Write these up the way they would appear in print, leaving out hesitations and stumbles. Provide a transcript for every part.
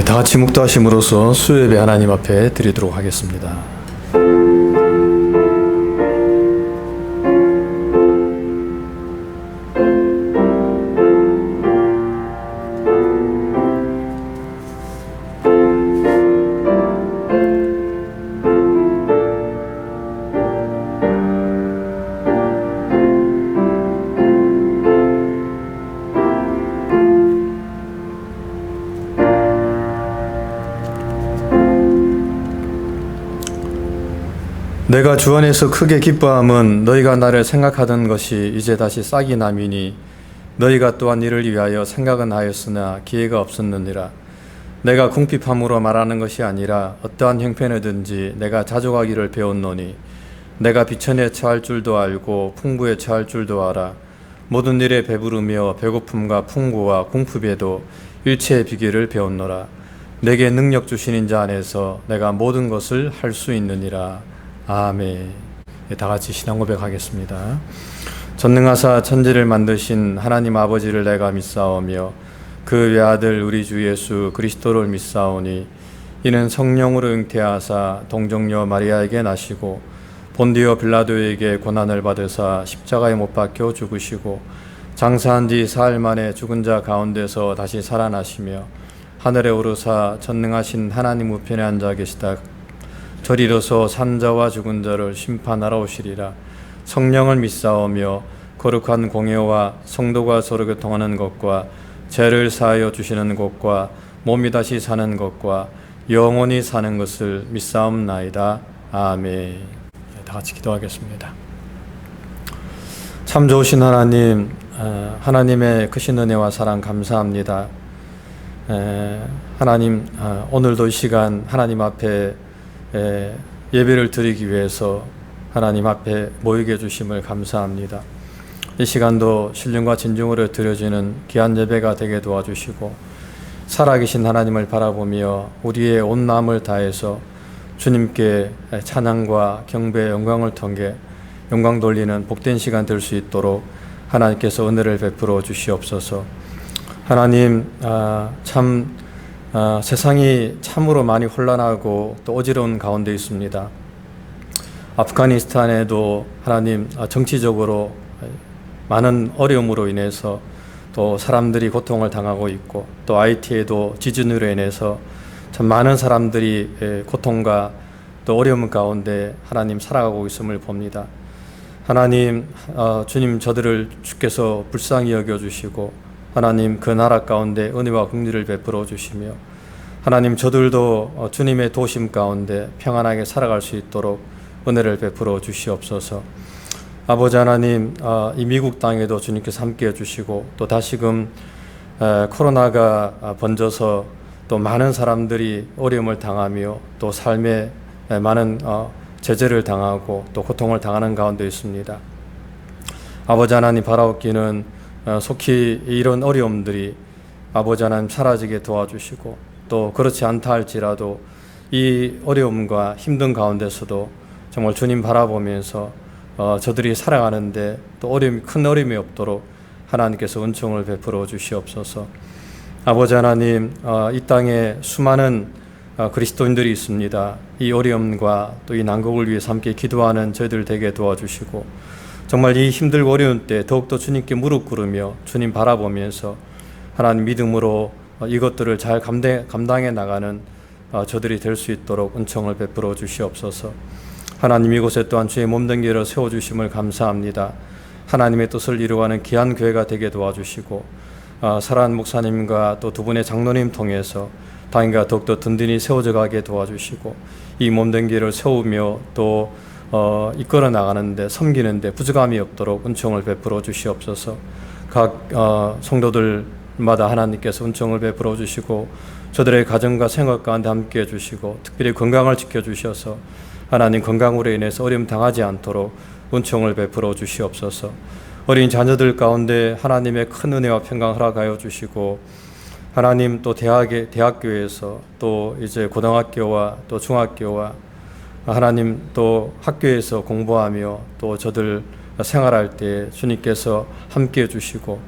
다 같이 묵도하심으로써 수요예배 하나님 앞에 드리도록 하겠습니다. 내가 주 안에서 크게 기뻐함은 너희가 나를 생각하던 것이 이제 다시 싹이 나미니 너희가 또한 이를 위하여 생각은 하였으나 기회가 없었느니라. 내가 궁핍함으로 말하는 것이 아니라 어떠한 형편이든지 내가 자족하기를 배웠노니 내가 비천에 처할 줄도 알고 풍부에 처할 줄도 알아. 모든 일에 배부르며 배고픔과 풍부와 궁핍에도 일체의 비결을 배웠노라. 내게 능력 주시는 자 안에서 내가 모든 것을 할 수 있느니라. 아멘. 다 같이 신앙 고백하겠습니다. 전능하사 천지를 만드신 하나님 아버지를 내가 믿사오며 그 외아들 우리 주 예수 그리스도를 믿사오니 이는 성령으로 잉태하사 동정녀 마리아에게 나시고 본디오 빌라도에게 고난을 받으사 십자가에 못 박혀 죽으시고 장사한 뒤 사흘 만에 죽은 자 가운데서 다시 살아나시며 하늘에 오르사 전능하신 하나님 우편에 앉아 계시다 저리로서 산자와 죽은 자를 심판하러 오시리라. 성령을 믿사오며 거룩한 공예와 성도가 서로 교통하는 것과 죄를 사하여 주시는 것과 몸이 다시 사는 것과 영원히 사는 것을 믿사옵나이다. 아멘. 다 같이 기도하겠습니다. 참 좋으신 하나님, 하나님의 크신 은혜와 사랑 감사합니다. 하나님, 오늘도 이 시간 하나님 앞에 예배를 드리기 위해서 하나님 앞에 모이게 해주심을 감사합니다. 이 시간도 신령과 진정으로 드려지는 귀한 예배가 되게 도와주시고 살아계신 하나님을 바라보며 우리의 온 마음을 다해서 주님께 찬양과 경배의 영광을 통해 영광 돌리는 복된 시간 될 수 있도록 하나님께서 은혜를 베풀어 주시옵소서. 하나님, 세상이 참으로 많이 혼란하고 또 어지러운 가운데 있습니다. 아프가니스탄에도 하나님 정치적으로 많은 어려움으로 인해서 또 사람들이 고통을 당하고 있고 또 IT에도 지진으로 인해서 참 많은 사람들이 고통과 또 어려움 가운데 하나님 살아가고 있음을 봅니다. 하나님, 주님 저들을 주께서 불쌍히 여겨주시고 하나님 그 나라 가운데 은혜와 긍휼을 베풀어 주시며 하나님 저들도 주님의 도심 가운데 평안하게 살아갈 수 있도록 은혜를 베풀어 주시옵소서. 아버지 하나님, 이 미국 땅에도 주님께서 함께해 주시고 또 다시금 코로나가 번져서 또 많은 사람들이 어려움을 당하며 또 삶에 많은 제재를 당하고 또 고통을 당하는 가운데 있습니다. 아버지 하나님 바라옵기는 속히 이런 어려움들이 아버지 하나님 사라지게 도와주시고 또 그렇지 않다 할지라도 이 어려움과 힘든 가운데서도 정말 주님 바라보면서 저들이 살아가는데 또 큰 어려움이 없도록 하나님께서 은총을 베풀어 주시옵소서. 아버지 하나님, 이 땅에 수많은 그리스도인들이 있습니다. 이 어려움과 또 이 난국을 위해서 함께 기도하는 저희들 되게 도와주시고 정말 이 힘들고 어려운 때 더욱더 주님께 무릎 꿇으며 주님 바라보면서 하나님 믿음으로 이것들을 잘 감당해 나가는 저들이 될 수 있도록 은총을 베풀어 주시옵소서. 하나님 이곳에 또한 주의 몸된 길을 세워주심을 감사합니다. 하나님의 뜻을 이루어가는 귀한 교회가 되게 도와주시고 사랑하는 목사님과 또 두 분의 장로님 통해서 당인과 더욱더 든든히 세워져 가게 도와주시고 이 몸된 길을 세우며 또 이끌어 나가는데 섬기는데 부족함이 없도록 은총을 베풀어 주시옵소서. 각 성도들마다 하나님께서 은총을 베풀어 주시고 저들의 가정과 생활 가운데 함께 해주시고 특별히 건강을 지켜주셔서 하나님 건강으로 인해서 어려움 당하지 않도록 은총을 베풀어 주시옵소서. 어린 자녀들 가운데 하나님의 큰 은혜와 평강 허락하여 주시고 하나님 또 대학교에서 또 이제 고등학교와 또 중학교와 하나님 또 학교에서 공부하며 또 저들 생활할 때 주님께서 함께 해주시고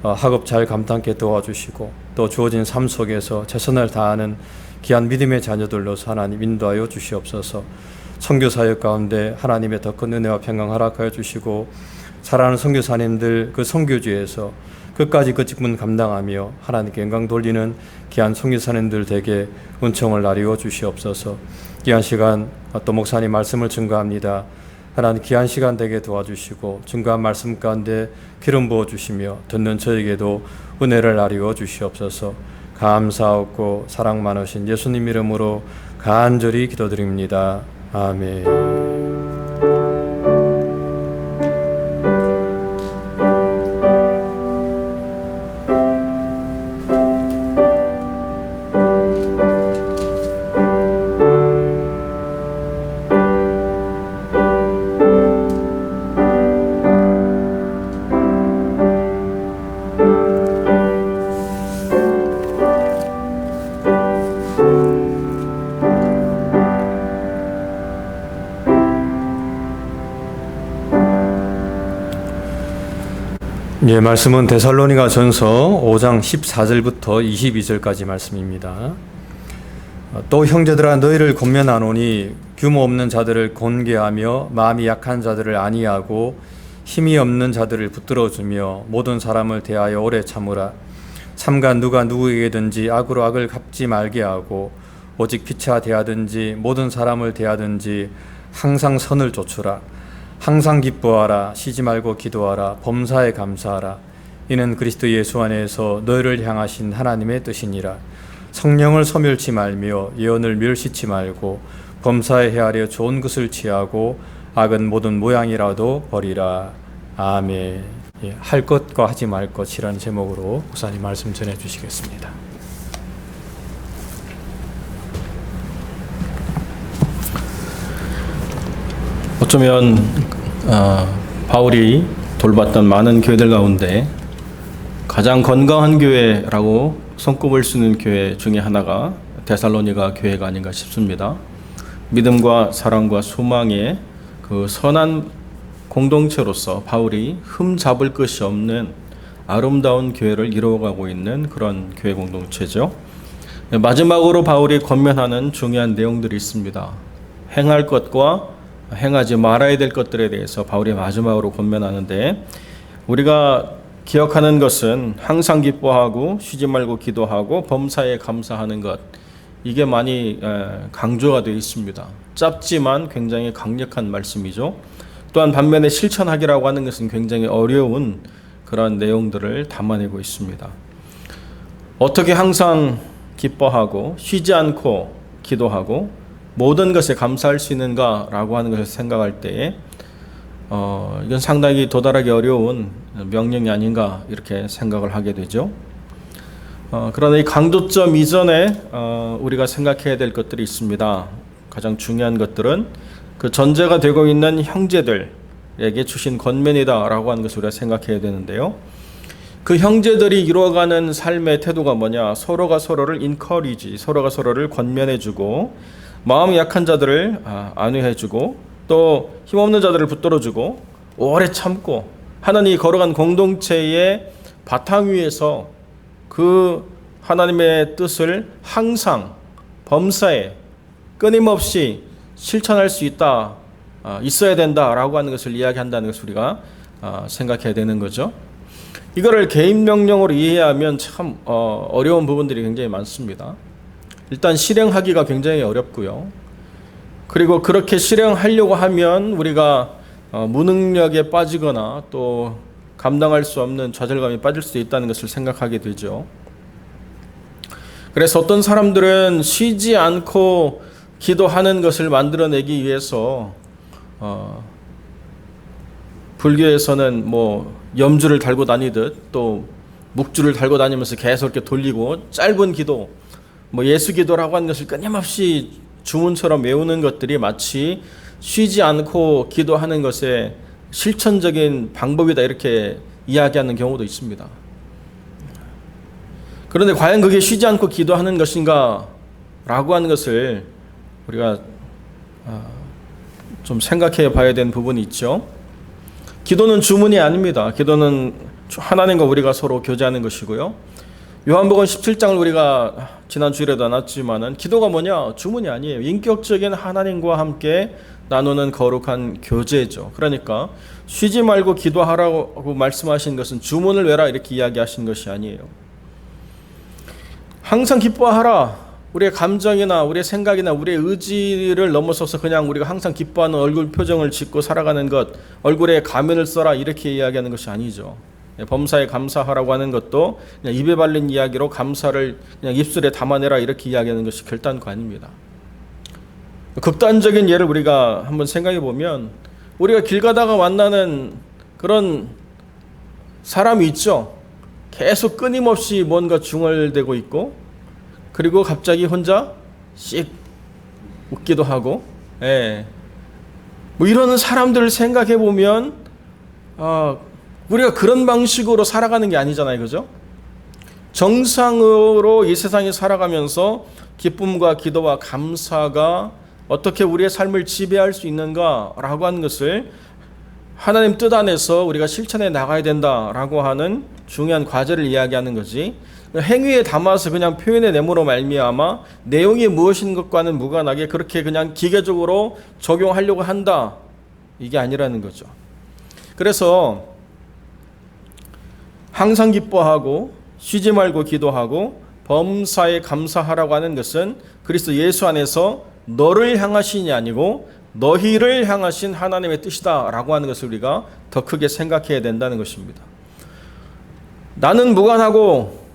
학업 잘 감당케 도와주시고 또 주어진 삶 속에서 최선을 다하는 귀한 믿음의 자녀들로서 하나님 인도하여 주시옵소서. 선교사역 가운데 하나님의 더 큰 은혜와 평강 허락하여 주시고 사랑하는 선교사님들 그 선교지에서 끝까지 그 직분 감당하며 하나님께 영광 돌리는 귀한 선교사님들 되게 은총을 나리워 주시옵소서. 귀한 시간 또 목사님 말씀을 증거합니다. 하나님 귀한 시간 되게 도와주시고 증거한 말씀 가운데 기름 부어주시며 듣는 저에게도 은혜를 나리워 주시옵소서. 감사하고 사랑 많으신 예수님 이름으로 간절히 기도드립니다. 아멘. 예, 말씀은 데살로니가 전서 5장 14절부터 22절까지 말씀입니다. 또 형제들아 너희를 권면하노니 규모 없는 자들을 권계하며 마음이 약한 자들을 안위하고 힘이 없는 자들을 붙들어주며 모든 사람을 대하여 오래 참으라. 삼가 누가 누구에게든지 악으로 악을 갚지 말게 하고 오직 피차 대하든지 모든 사람을 대하든지 항상 선을 좇으라. 항상 기뻐하라. 쉬지 말고 기도하라. 범사에 감사하라. 이는 그리스도 예수 안에서 너희를 향하신 하나님의 뜻이니라. 성령을 소멸치 말며 예언을 멸시치 말고 범사에 헤아려 좋은 것을 취하고 악은 모든 모양이라도 버리라. 아멘. 예, 할 것과 하지 말 것이라는 제목으로 목사님 말씀 전해 주시겠습니다. 어쩌면 바울이 돌봤던 많은 교회들 가운데 가장 건강한 교회라고 손꼽을 수 있는 교회 중에 하나가 데살로니가 교회가 아닌가 싶습니다. 믿음과 사랑과 소망의 그 선한 공동체로서 바울이 흠잡을 것이 없는 아름다운 교회를 이루어가고 있는 그런 교회 공동체죠. 마지막으로 바울이 권면하는 중요한 내용들이 있습니다. 행할 것과 행하지 말아야 될 것들에 대해서 바울이 마지막으로 권면하는데, 우리가 기억하는 것은 항상 기뻐하고 쉬지 말고 기도하고 범사에 감사하는 것, 이게 많이 강조가 되어 있습니다. 짧지만 굉장히 강력한 말씀이죠. 또한 반면에 실천하기라고 하는 것은 굉장히 어려운 그런 내용들을 담아내고 있습니다. 어떻게 항상 기뻐하고 쉬지 않고 기도하고 모든 것에 감사할 수 있는가라고 하는 것을 생각할 때에 이건 상당히 도달하기 어려운 명령이 아닌가 이렇게 생각을 하게 되죠. 그러나 이 강조점 이전에 우리가 생각해야 될 것들이 있습니다. 가장 중요한 것들은 그 전제가 되고 있는 형제들에게 주신 권면이다라고 하는 것을 우리가 생각해야 되는데요. 그 형제들이 이루어가는 삶의 태도가 뭐냐? 서로가 서로를 encourage, 서로가 서로를 권면해주고 마음이 약한 자들을 안위해주고 또 힘없는 자들을 붙들어주고 오래 참고 하나님이 걸어간 공동체의 바탕 위에서 그 하나님의 뜻을 항상 범사에 끊임없이 실천할 수 있다, 있어야 된다라고 하는 것을 이야기한다는 것을 우리가 생각해야 되는 거죠. 이거를 개인 명령으로 이해하면 참 어려운 부분들이 굉장히 많습니다. 일단 실행하기가 굉장히 어렵고요. 그리고 그렇게 실행하려고 하면 우리가 무능력에 빠지거나 또 감당할 수 없는 좌절감에 빠질 수도 있다는 것을 생각하게 되죠. 그래서 어떤 사람들은 쉬지 않고 기도하는 것을 만들어내기 위해서 불교에서는 뭐 염주를 달고 다니듯 또 묵주를 달고 다니면서 계속 이렇게 돌리고 짧은 기도, 뭐 예수 기도라고 하는 것을 끊임없이 주문처럼 외우는 것들이 마치 쉬지 않고 기도하는 것의 실천적인 방법이다 이렇게 이야기하는 경우도 있습니다. 그런데 과연 그게 쉬지 않고 기도하는 것인가 라고 하는 것을 우리가 좀 생각해 봐야 되는 부분이 있죠. 기도는 주문이 아닙니다. 기도는 하나님과 우리가 서로 교제하는 것이고요. 요한복음 17장을 우리가 지난 주일에도 나눴지만은 기도가 뭐냐? 주문이 아니에요. 인격적인 하나님과 함께 나누는 거룩한 교제죠. 그러니까 쉬지 말고 기도하라고 말씀하신 것은 주문을 외라 이렇게 이야기하신 것이 아니에요. 항상 기뻐하라. 우리의 감정이나 우리의 생각이나 우리의 의지를 넘어서서 그냥 우리가 항상 기뻐하는 얼굴 표정을 짓고 살아가는 것, 얼굴에 가면을 써라 이렇게 이야기하는 것이 아니죠. 범사에 감사하라고 하는 것도 그냥 입에 발린 이야기로 감사를 그냥 입술에 담아내라 이렇게 이야기하는 것이 결단코 아닙니다. 극단적인 예를 우리가 한번 생각해 보면 우리가 길 가다가 만나는 그런 사람이 있죠. 계속 끊임없이 뭔가 중얼대고 있고 그리고 갑자기 혼자 씩 웃기도 하고 뭐 이런 사람들을 생각해 보면 우리가 그런 방식으로 살아가는 게 아니잖아요. 그죠? 정상으로 이 세상에 살아가면서 기쁨과 기도와 감사가 어떻게 우리의 삶을 지배할 수 있는가라고 하는 것을 하나님 뜻 안에서 우리가 실천해 나가야 된다라고 하는 중요한 과제를 이야기하는 거지. 행위에 담아서 그냥 표현의 내모로 말미암아 내용이 무엇인 것과는 무관하게 그렇게 그냥 기계적으로 적용하려고 한다. 이게 아니라는 거죠. 그래서 항상 기뻐하고 쉬지 말고 기도하고 범사에 감사하라고 하는 것은 그리스도 예수 안에서 너를 향하신이 아니고 너희를 향하신 하나님의 뜻이다라고 하는 것을 우리가 더 크게 생각해야 된다는 것입니다. 나는 무관하고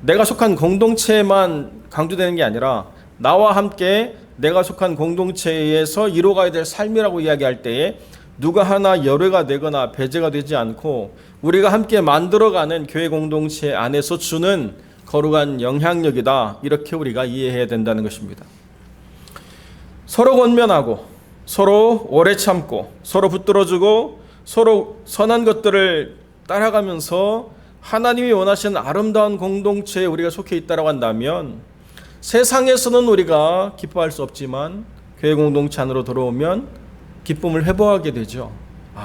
내가 속한 공동체에만 강조되는 게 아니라 나와 함께 내가 속한 공동체에서 이루어가야 될 삶이라고 이야기할 때에 누가 하나 열애가 되거나 배제가 되지 않고 우리가 함께 만들어가는 교회 공동체 안에서 주는 거룩한 영향력이다. 이렇게 우리가 이해해야 된다는 것입니다. 서로 권면하고 서로 오래 참고 서로 붙들어주고 서로 선한 것들을 따라가면서 하나님이 원하시는 아름다운 공동체에 우리가 속해 있다고 한다면 세상에서는 우리가 기뻐할 수 없지만 교회 공동체 안으로 들어오면 기쁨을 회복하게 되죠.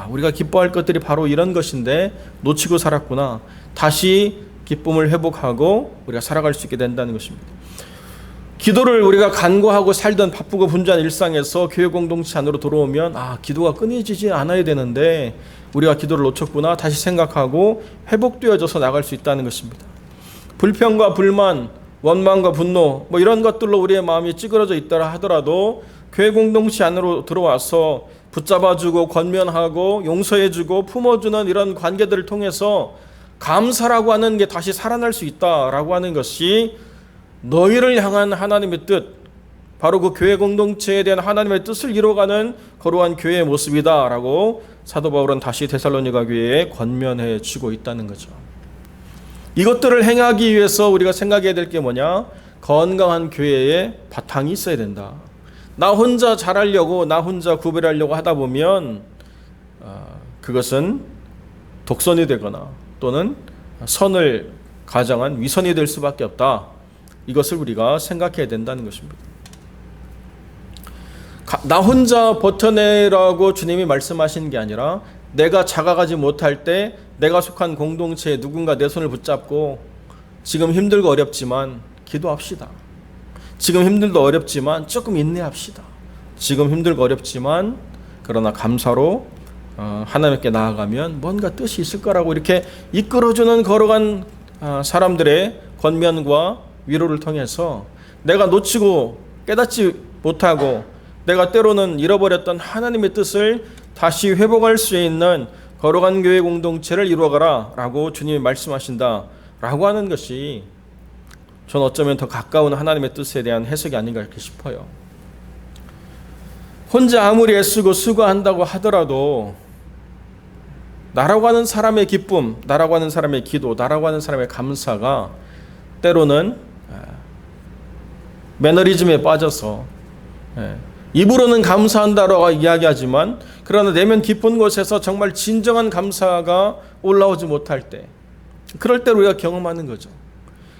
우리가 기뻐할 것들이 바로 이런 것인데 놓치고 살았구나. 다시 기쁨을 회복하고 우리가 살아갈 수 있게 된다는 것입니다. 기도를 우리가 간구하고 살던 바쁘고 분주한 일상에서 교회 공동체 안으로 들어오면 기도가 끊이지 않아야 되는데 우리가 기도를 놓쳤구나 다시 생각하고 회복되어져서 나갈 수 있다는 것입니다. 불평과 불만, 원망과 분노 뭐 이런 것들로 우리의 마음이 찌그러져 있다라 하더라도 교회 공동체 안으로 들어와서 붙잡아주고 권면하고 용서해주고 품어주는 이런 관계들을 통해서 감사라고 하는 게 다시 살아날 수 있다라고 하는 것이 너희를 향한 하나님의 뜻, 바로 그 교회 공동체에 대한 하나님의 뜻을 이루어가는 거룩한 교회의 모습이다라고 사도 바울은 다시 데살로니가 교회에 권면해 주고 있다는 거죠. 이것들을 행하기 위해서 우리가 생각해야 될 게 뭐냐? 건강한 교회에 바탕이 있어야 된다. 나 혼자 잘하려고 나 혼자 구별하려고 하다 보면 그것은 독선이 되거나 또는 선을 가장한 위선이 될 수밖에 없다. 이것을 우리가 생각해야 된다는 것입니다. 나 혼자 버텨내라고 주님이 말씀하시는 게 아니라 내가 자각하지 못할 때 내가 속한 공동체에 누군가 내 손을 붙잡고 지금 힘들고 어렵지만 기도합시다. 지금 힘들고 어렵지만 조금 인내합시다. 지금 힘들고 어렵지만 그러나 감사로 하나님께 나아가면 뭔가 뜻이 있을 거라고 이렇게 이끌어주는 거룩한 사람들의 권면과 위로를 통해서 내가 놓치고 깨닫지 못하고 내가 때로는 잃어버렸던 하나님의 뜻을 다시 회복할 수 있는 거룩한 교회 공동체를 이루어가라 라고 주님이 말씀하신다 라고 하는 것이 저는 어쩌면 더 가까운 하나님의 뜻에 대한 해석이 아닌가 이렇게 싶어요. 혼자 아무리 애쓰고 수고한다고 하더라도 나라고 하는 사람의 기쁨, 나라고 하는 사람의 기도, 나라고 하는 사람의 감사가 때로는 매너리즘에 빠져서 입으로는 감사한다라고 이야기하지만 그러나 내면 깊은 곳에서 정말 진정한 감사가 올라오지 못할 때 그럴 때 우리가 경험하는 거죠.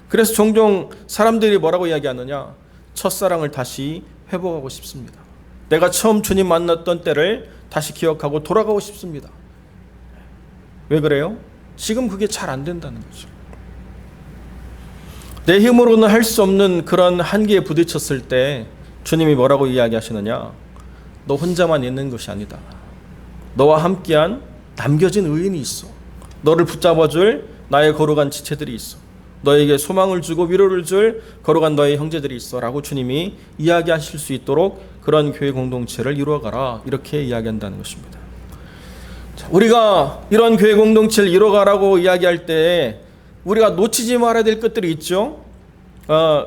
그래서 종종 사람들이 뭐라고 이야기하느냐? 첫사랑을 다시 회복하고 싶습니다. 내가 처음 주님 만났던 때를 다시 기억하고 돌아가고 싶습니다. 왜 그래요? 지금 그게 잘 안 된다는 거죠. 내 힘으로는 할 수 없는 그런 한계에 부딪혔을 때 주님이 뭐라고 이야기하시느냐? 너 혼자만 있는 것이 아니다. 너와 함께한 남겨진 의인이 있어. 너를 붙잡아줄 나의 거룩한 지체들이 있어. 너에게 소망을 주고 위로를 줄 거룩한 너의 형제들이 있어 라고 주님이 이야기하실 수 있도록 그런 교회 공동체를 이루어가라, 이렇게 이야기한다는 것입니다. 자, 우리가 이런 교회 공동체를 이루어가라고 이야기할 때 우리가 놓치지 말아야 될 것들이 있죠.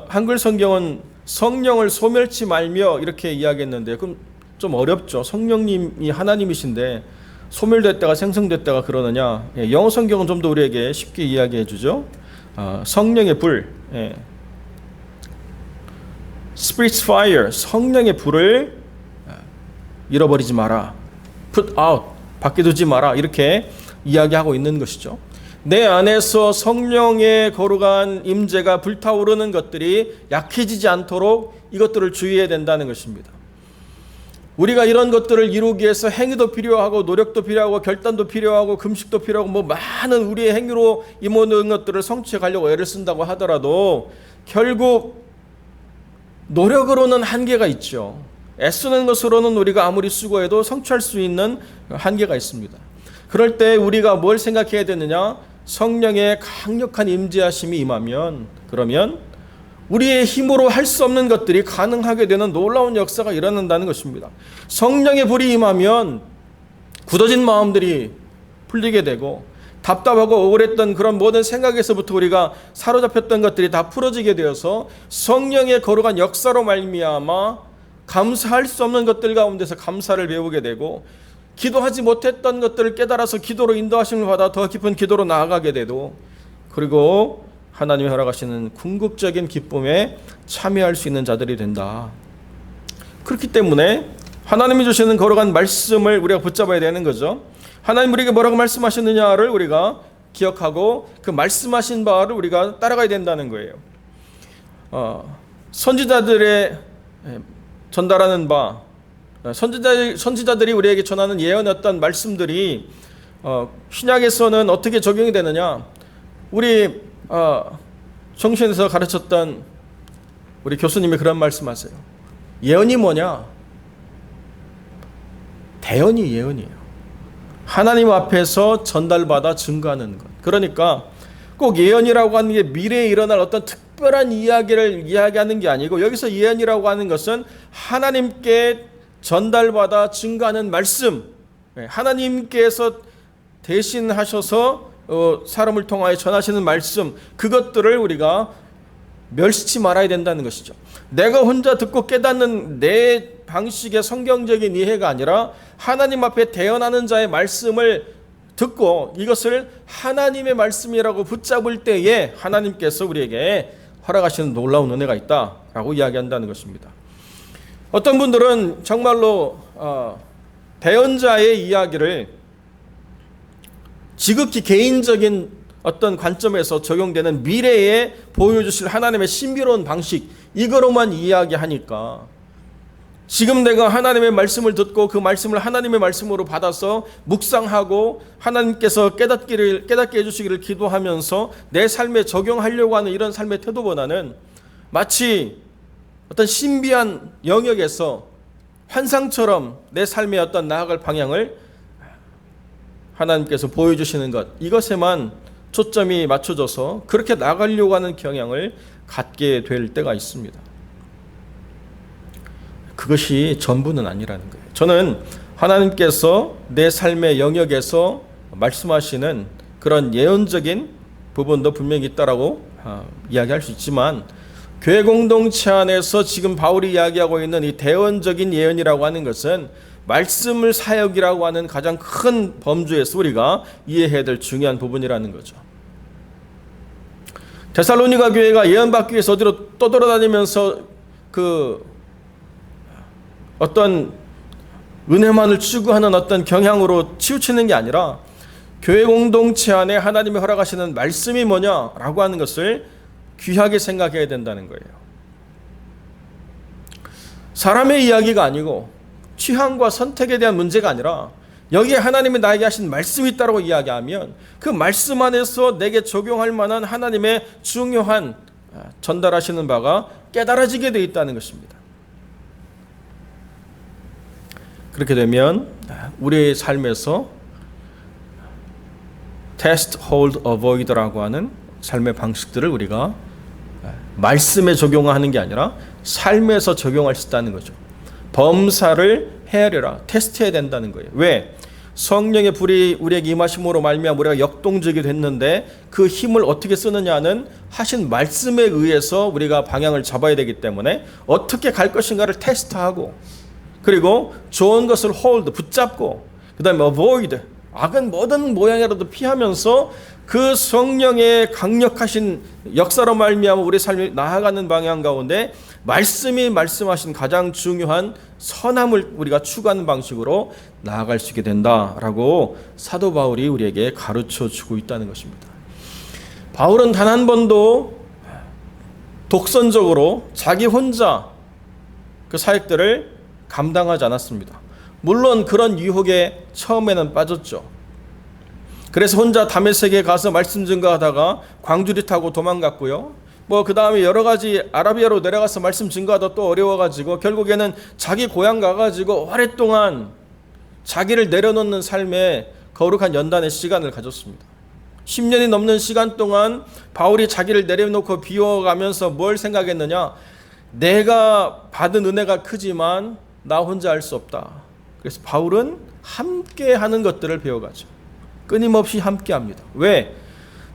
한글 성경은 성령을 소멸치 말며 이렇게 이야기했는데 그럼 좀 어렵죠. 성령님이 하나님이신데 소멸됐다가 생성됐다가 그러느냐. 영어 성경은 좀 더 우리에게 쉽게 이야기해 주죠. 성령의 불, Spirit's fire, 성령의 불을 잃어버리지 마라. Put out, 밖에 두지 마라. 이렇게 이야기하고 있는 것이죠. 내 안에서 성령의 거룩한 임재가 불타오르는 것들이 약해지지 않도록 이것들을 주의해야 된다는 것입니다. 우리가 이런 것들을 이루기 위해서 행위도 필요하고 노력도 필요하고 결단도 필요하고 금식도 필요하고 뭐 많은 우리의 행위로 이 모든 것들을 성취해 가려고 애를 쓴다고 하더라도 결국 노력으로는 한계가 있죠. 애쓰는 것으로는 우리가 아무리 수고해도 성취할 수 있는 한계가 있습니다. 그럴 때 우리가 뭘 생각해야 되느냐? 성령의 강력한 임재하심이 임하면, 그러면 우리의 힘으로 할 수 없는 것들이 가능하게 되는 놀라운 역사가 일어난다는 것입니다. 성령의 불이 임하면 굳어진 마음들이 풀리게 되고 답답하고 억울했던 그런 모든 생각에서부터 우리가 사로잡혔던 것들이 다 풀어지게 되어서 성령의 거룩한 역사로 말미암아 감사할 수 없는 것들 가운데서 감사를 배우게 되고 기도하지 못했던 것들을 깨달아서 기도로 인도하심을 받아 더 깊은 기도로 나아가게 되고 그리고 하나님이 허락하시는 궁극적인 기쁨에 참여할 수 있는 자들이 된다. 그렇기 때문에 하나님이 주시는 거룩한 말씀을 우리가 붙잡아야 되는 거죠. 하나님 우리에게 뭐라고 말씀하셨느냐를 우리가 기억하고 그 말씀하신 바를 우리가 따라가야 된다는 거예요. 선지자들의 전달하는 바, 선지자들이 우리에게 전하는 예언했던 말씀들이 신약에서는 어떻게 적용이 되느냐? 우리 정신에서 가르쳤던 우리 교수님이 그런 말씀하세요. 예언이 뭐냐? 대언이 예언이에요. 하나님 앞에서 전달받아 증거하는 것. 그러니까 꼭 예언이라고 하는 게 미래에 일어날 어떤 특별한 이야기를 이야기하는 게 아니고 여기서 예언이라고 하는 것은 하나님께 전달받아 증거하는 말씀, 하나님께서 대신하셔서 사람을 통하여 전하시는 말씀, 그것들을 우리가 멸시치 말아야 된다는 것이죠. 내가 혼자 듣고 깨닫는 내 방식의 성경적인 이해가 아니라 하나님 앞에 대언하는 자의 말씀을 듣고 이것을 하나님의 말씀이라고 붙잡을 때에 하나님께서 우리에게 허락하시는 놀라운 은혜가 있다라고 이야기한다는 것입니다. 어떤 분들은 정말로 대언자의 이야기를 지극히 개인적인 어떤 관점에서 적용되는 미래에 보여주실 하나님의 신비로운 방식, 이거로만 이야기하니까 지금 내가 하나님의 말씀을 듣고 그 말씀을 하나님의 말씀으로 받아서 묵상하고 하나님께서 깨닫게 해주시기를 기도하면서 내 삶에 적용하려고 하는 이런 삶의 태도보다는 마치 어떤 신비한 영역에서 환상처럼 내 삶의 어떤 나아갈 방향을 하나님께서 보여주시는 것, 이것에만 초점이 맞춰져서 그렇게 나가려고 하는 경향을 갖게 될 때가 있습니다. 그것이 전부는 아니라는 거예요. 저는 하나님께서 내 삶의 영역에서 말씀하시는 그런 예언적인 부분도 분명히 있다라고 이야기할 수 있지만 교회 공동체 안에서 지금 바울이 이야기하고 있는 이 대언적인 예언이라고 하는 것은 말씀을 사역이라고 하는 가장 큰 범주에서 우리가 이해해야 될 중요한 부분이라는 거죠. 데살로니가 교회가 예언받기 위해서 어디로 떠돌아다니면서 그 어떤 은혜만을 추구하는 어떤 경향으로 치우치는 게 아니라 교회 공동체 안에 하나님이 허락하시는 말씀이 뭐냐라고 하는 것을 귀하게 생각해야 된다는 거예요. 사람의 이야기가 아니고 취향과 선택에 대한 문제가 아니라 여기에 하나님이 나에게 하신 말씀이 있다고 이야기하면 그 말씀 안에서 내게 적용할 만한 하나님의 중요한 전달하시는 바가 깨달아지게 되어 있다는 것입니다. 그렇게 되면 우리의 삶에서 test, hold, avoid라고 하는 삶의 방식들을 우리가 말씀에 적용하는 게 아니라 삶에서 적용할 수 있다는 거죠. 범사를 헤아려라, 테스트해야 된다는 거예요. 왜? 성령의 불이 우리에게 임하심으로 말미암아 우리가 역동적이 됐는데 그 힘을 어떻게 쓰느냐는 하신 말씀에 의해서 우리가 방향을 잡아야 되기 때문에 어떻게 갈 것인가를 테스트하고, 그리고 좋은 것을 hold, 붙잡고, 그 다음에 avoid, 악은 뭐든 모양이라도 피하면서 그 성령의 강력하신 역사로 말미암아 우리 삶이 나아가는 방향 가운데 말씀이 말씀하신 가장 중요한 선함을 우리가 추구하는 방식으로 나아갈 수 있게 된다라고 사도 바울이 우리에게 가르쳐 주고 있다는 것입니다. 바울은 단 한 번도 독선적으로 자기 혼자 그 사역들을 감당하지 않았습니다. 물론 그런 유혹에 처음에는 빠졌죠. 그래서 혼자 다메섹에 가서 말씀 증거하다가 광주리 타고 도망갔고요. 그 다음에 여러 가지 아라비아로 내려가서 말씀 증거하다 또 어려워가지고 결국에는 자기 고향 가가지고 오랫동안 자기를 내려놓는 삶에 거룩한 연단의 시간을 가졌습니다. 10년이 넘는 시간 동안 바울이 자기를 내려놓고 비워가면서 뭘 생각했느냐? 내가 받은 은혜가 크지만 나 혼자 할 수 없다. 그래서 바울은 함께 하는 것들을 배워가죠. 끊임없이 함께 합니다. 왜?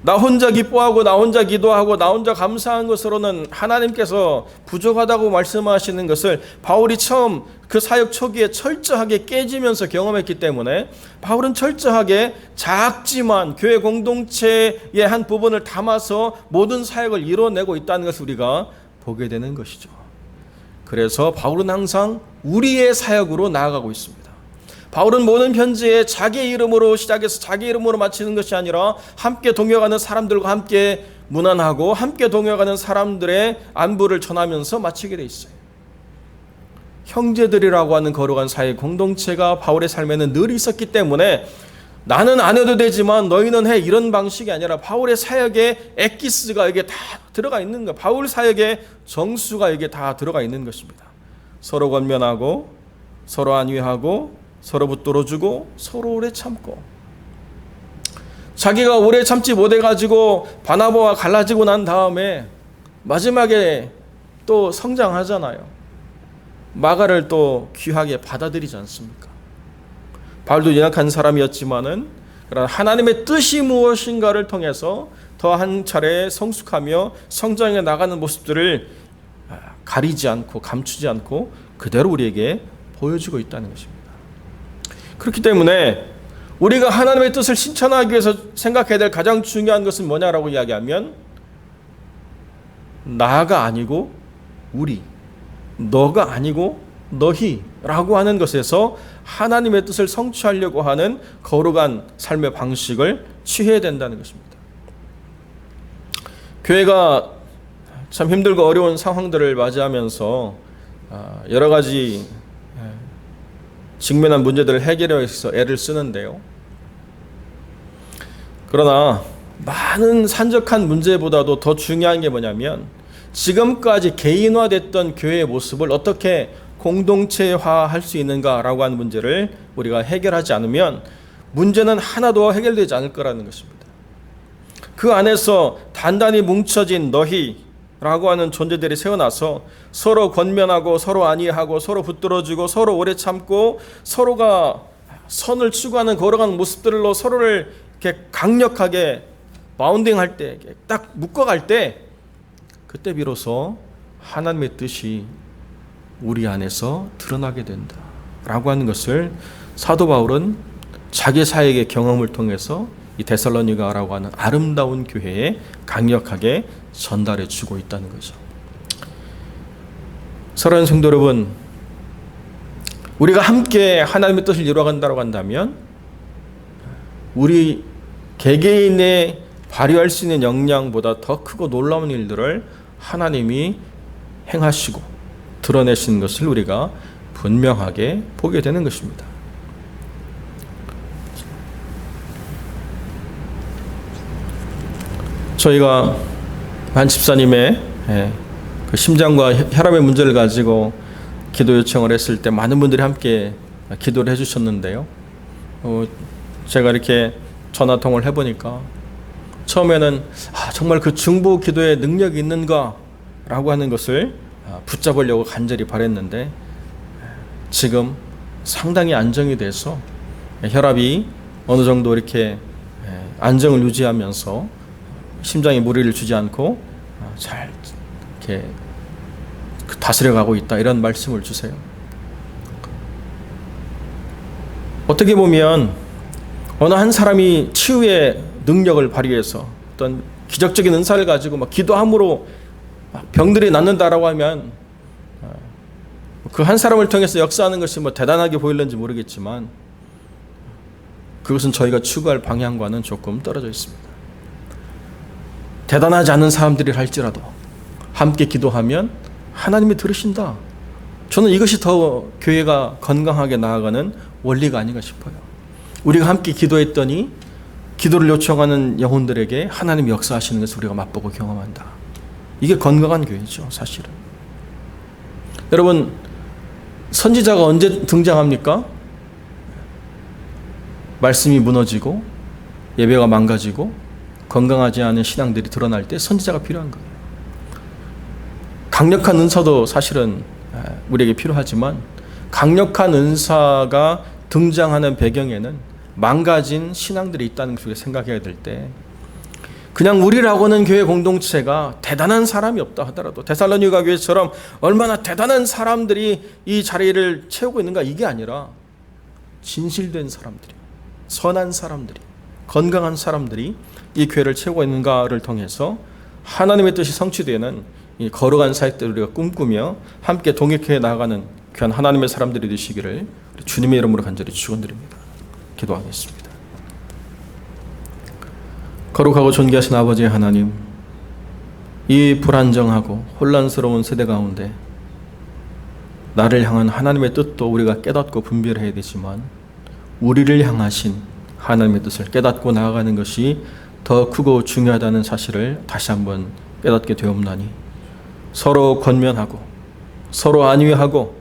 나 혼자 기뻐하고 나 혼자 기도하고 나 혼자 감사한 것으로는 하나님께서 부족하다고 말씀하시는 것을 바울이 처음 그 사역 초기에 철저하게 깨지면서 경험했기 때문에 바울은 철저하게 작지만 교회 공동체의 한 부분을 담아서 모든 사역을 이뤄내고 있다는 것을 우리가 보게 되는 것이죠. 그래서 바울은 항상 우리의 사역으로 나아가고 있습니다. 바울은 모든 편지에 자기 이름으로 시작해서 자기 이름으로 마치는 것이 아니라 함께 동역하는 사람들과 함께 문안하고 함께 동역하는 사람들의 안부를 전하면서 마치게 돼 있어요. 형제들이라고 하는 거룩한 사회 공동체가 바울의 삶에는 늘 있었기 때문에 나는 안 해도 되지만 너희는 해, 이런 방식이 아니라 바울의 사역에 엑기스가 이게 다 들어가 있는 거예요. 바울 사역의 정수가 이게 다 들어가 있는 것입니다. 서로 권면하고 서로 안위하고 서로 붙들어주고 서로 오래 참고, 자기가 오래 참지 못해가지고 바나바와 갈라지고 난 다음에 마지막에 또 성장하잖아요. 마가를 또 귀하게 받아들이지 않습니까? 바울도 연약한 사람이었지만은 그러나 하나님의 뜻이 무엇인가를 통해서 더 한 차례 성숙하며 성장해 나가는 모습들을 가리지 않고 감추지 않고 그대로 우리에게 보여주고 있다는 것입니다. 그렇기 때문에 우리가 하나님의 뜻을 실천하기 위해서 생각해야 될 가장 중요한 것은 뭐냐라고 이야기하면 나가 아니고 우리, 너가 아니고 너희라고 하는 것에서 하나님의 뜻을 성취하려고 하는 거룩한 삶의 방식을 취해야 된다는 것입니다. 교회가 참 힘들고 어려운 상황들을 맞이하면서 여러 가지 직면한 문제들을 해결하기 위해서 애를 쓰는데요. 그러나 많은 산적한 문제보다도 더 중요한 게 뭐냐면 지금까지 개인화됐던 교회의 모습을 어떻게 공동체화할 수 있는가라고 하는 문제를 우리가 해결하지 않으면 문제는 하나도 해결되지 않을 거라는 것입니다. 그 안에서 단단히 뭉쳐진 너희라고 하는 존재들이 세워나서 서로 권면하고 서로 안위하고 서로 붙들어주고 서로 오래 참고 서로가 선을 추구하는 거룩한 모습들로 서로를 이렇게 강력하게 바운딩할 때, 딱 묶어갈 때, 그때 비로소 하나님의 뜻이 우리 안에서 드러나게 된다라고 하는 것을 사도 바울은 자기 사역의 경험을 통해서 이 데살로니가라고 하는 아름다운 교회에 강력하게 전달해 주고 있다는 거죠. 사랑하는 성도 여러분, 우리가 함께 하나님의 뜻을 이루어간다고 한다면 우리 개개인의 발휘할 수 있는 역량보다 더 크고 놀라운 일들을 하나님이 행하시고 드러내시는 것을 우리가 분명하게 보게 되는 것입니다. 저희가 한 집사님의 그 심장과 혈압의 문제를 가지고 기도 요청을 했을 때 많은 분들이 함께 기도를 해주셨는데요. 제가 이렇게 전화 통화를 해보니까 처음에는 정말 그 중보 기도에 능력이 있는가라고 하는 것을 붙잡으려고 간절히 바랬는데 지금 상당히 안정이 돼서 혈압이 어느 정도 이렇게 안정을 유지하면서 심장에 무리를 주지 않고 잘 이렇게 다스려가고 있다, 이런 말씀을 주세요. 어떻게 보면 어느 한 사람이 치유의 능력을 발휘해서 어떤 기적적인 은사를 가지고 막 기도함으로 병들이 낫는다라고 하면 그 한 사람을 통해서 역사하는 것이 뭐 대단하게 보일는지 모르겠지만 그것은 저희가 추구할 방향과는 조금 떨어져 있습니다. 대단하지 않은 사람들이 할지라도 함께 기도하면 하나님이 들으신다. 저는 이것이 더 교회가 건강하게 나아가는 원리가 아닌가 싶어요. 우리가 함께 기도했더니 기도를 요청하는 영혼들에게 하나님이 역사하시는 것을 우리가 맛보고 경험한다. 이게 건강한 교회죠, 사실은. 여러분, 선지자가 언제 등장합니까? 말씀이 무너지고 예배가 망가지고 건강하지 않은 신앙들이 드러날 때 선지자가 필요한 거예요. 강력한 은사도 사실은 우리에게 필요하지만 강력한 은사가 등장하는 배경에는 망가진 신앙들이 있다는 것을 생각해야 될 때 그냥 우리라고는 교회 공동체가 대단한 사람이 없다 하더라도 데살로니가 교회처럼 얼마나 대단한 사람들이 이 자리를 채우고 있는가, 이게 아니라 진실된 사람들이, 선한 사람들이, 건강한 사람들이 이 교회를 채우고 있는가를 통해서 하나님의 뜻이 성취되는 이 거룩한 사역들을 우리가 꿈꾸며 함께 동역해 나아가는 귀한 하나님의 사람들이 되시기를 주님의 이름으로 간절히 축원드립니다. 기도하겠습니다. 거룩하고 존귀하신 아버지 하나님, 이 불안정하고 혼란스러운 세대 가운데 나를 향한 하나님의 뜻도 우리가 깨닫고 분별해야 되지만 우리를 향하신 하나님의 뜻을 깨닫고 나아가는 것이 더 크고 중요하다는 사실을 다시 한번 깨닫게 되옵나니 서로 권면하고 서로 안위하고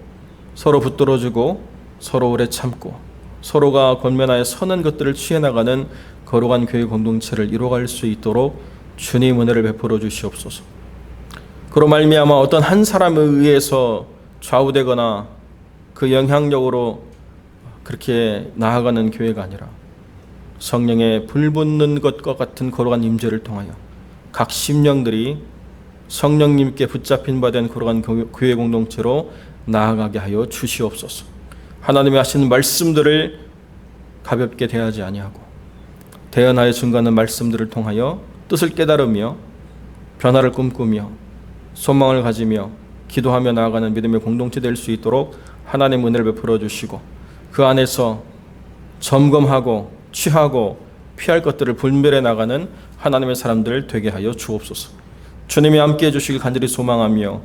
서로 붙들어주고 서로 오래 참고 서로가 권면하여 선한 것들을 취해나가는 거룩한 교회 공동체를 이루어갈 수 있도록 주님 은혜를 베풀어 주시옵소서. 그로 말미암아 어떤 한 사람에 의해서 좌우되거나 그 영향력으로 그렇게 나아가는 교회가 아니라 성령의 불붙는 것과 같은 거룩한 임재를 통하여 각 심령들이 성령님께 붙잡힌 바 된 거룩한 교회 공동체로 나아가게 하여 주시옵소서. 하나님이 하시는 말씀들을 가볍게 대하지 아니하고 대언하여 증거하는 말씀들을 통하여 뜻을 깨달으며 변화를 꿈꾸며 소망을 가지며 기도하며 나아가는 믿음의 공동체 될 수 있도록 하나님 은혜를 베풀어 주시고 그 안에서 점검하고 취하고 피할 것들을 분별해 나가는 하나님의 사람들 되게 하여 주옵소서. 주님이 함께해 주시길 간절히 소망하며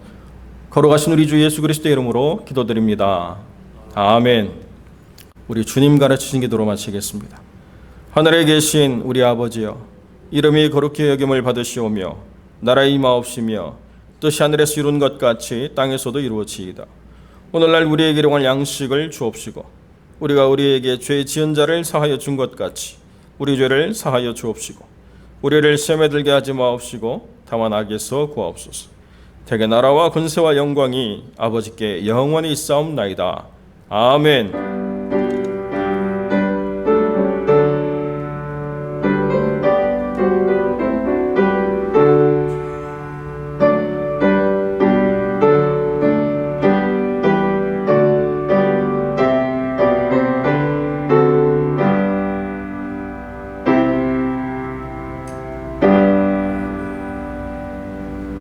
거룩하신 우리 주 예수 그리스도의 이름으로 기도드립니다. 아멘. 우리 주님 가르치신 기도로 마치겠습니다. 하늘에 계신 우리 아버지여, 이름이 거룩히 여김을 받으시오며 나라의 임하옵시며 뜻이 하늘에서 이룬 것 같이 땅에서도 이루어지이다. 오늘날 우리에게 일용할 양식을 주옵시고 우리가 우리에게 죄 지은 자를 사하여 준 것 같이 우리 죄를 사하여 주옵시고 우리를 시험에 들게 하지 마옵시고 다만 악에서 구하옵소서. 대개 나라와 권세와 영광이 아버지께 영원히 있사옵나이다. 아멘.